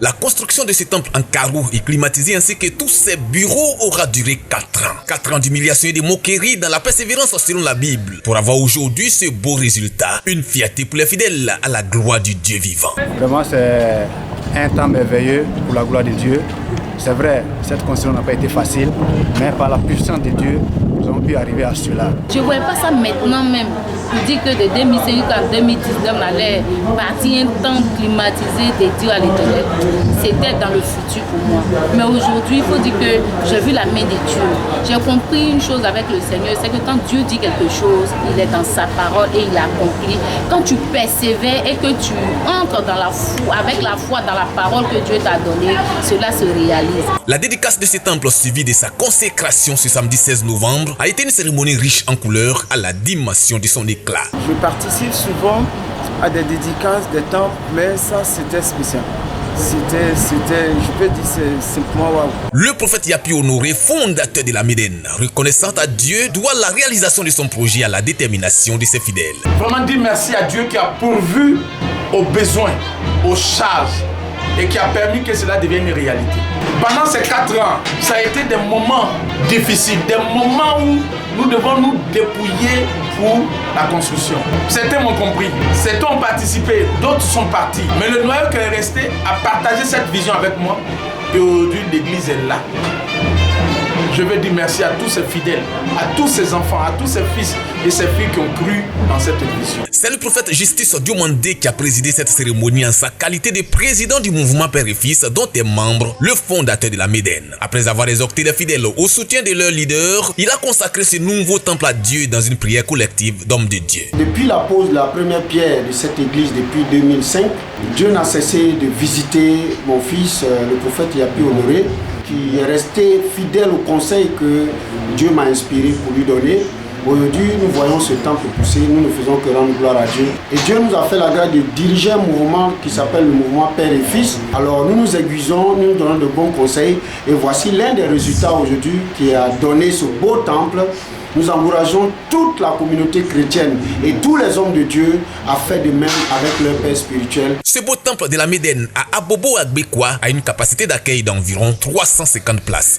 La construction de ce temple en carreaux et climatisé ainsi que tous ses bureaux aura duré 4 ans. 4 ans d'humiliation et de moquerie dans la persévérance selon la Bible. Pour avoir aujourd'hui ce beau résultat, une fierté pour les fidèles à la gloire du Dieu vivant. Vraiment c'est un temps merveilleux pour la gloire de Dieu. C'est vrai, cette construction n'a pas été facile, mais par la puissance de Dieu, nous avons pu arriver à cela. Je ne voyais pas ça maintenant même. Pour dire que de 2005 à 2019, on allait partir un temps climatisé dédié à l'Éternel. C'était dans le futur pour moi. Mais aujourd'hui, il faut dire que j'ai vu la main de Dieu. J'ai compris une chose avec le Seigneur, c'est que quand Dieu dit quelque chose, il est dans sa parole et il accomplit. Quand tu persévères et que tu entres dans la foi, avec la foi dans la parole que Dieu t'a donnée, cela se réalise. La dédicace de ce temple suivie de sa consécration ce samedi 16 novembre a été une cérémonie riche en couleurs à la dimension de son éclat. Je participe souvent à des dédicaces des temples, mais ça c'était spécial. Je peux dire, c'est simplement waouh. Le prophète Yapi Honoré, fondateur de la Médène, reconnaissant à Dieu, doit la réalisation de son projet à la détermination de ses fidèles. Vraiment dire merci à Dieu qui a pourvu aux besoins, aux charges et qui a permis que cela devienne une réalité. Pendant ces 4 ans, ça a été des moments difficiles, des moments où nous devons nous dépouiller pour la construction. Certains m'ont compris, certains ont participé, d'autres sont partis. Mais le noyau qui est resté a partagé cette vision avec moi et aujourd'hui l'église est là. Je veux dire merci à tous ces fidèles, à tous ces enfants, à tous ces fils et ces filles qui ont cru dans cette vision. C'est le prophète Justice Diomandé qui a présidé cette cérémonie en sa qualité de président du mouvement Père et Fils, dont est membre le fondateur de la Médène. Après avoir exhorté les fidèles au soutien de leur leader, il a consacré ce nouveau temple à Dieu dans une prière collective d'hommes de Dieu. Depuis la pose de la première pierre de cette église depuis 2005, Dieu n'a cessé de visiter mon fils, le prophète Yapi Honoré, qui est resté fidèle au conseil que Dieu m'a inspiré pour lui donner. Aujourd'hui, nous voyons ce temple pousser, nous ne faisons que rendre gloire à Dieu. Et Dieu nous a fait la grâce de diriger un mouvement qui s'appelle le mouvement Père et Fils. Alors nous nous aiguisons, nous nous donnons de bons conseils. Et voici l'un des résultats aujourd'hui qui a donné ce beau temple. Nous encourageons toute la communauté chrétienne et tous les hommes de Dieu à faire de même avec leur père spirituel. Ce beau temple de la Médène à Abobo Agbekwa a une capacité d'accueil d'environ 350 places.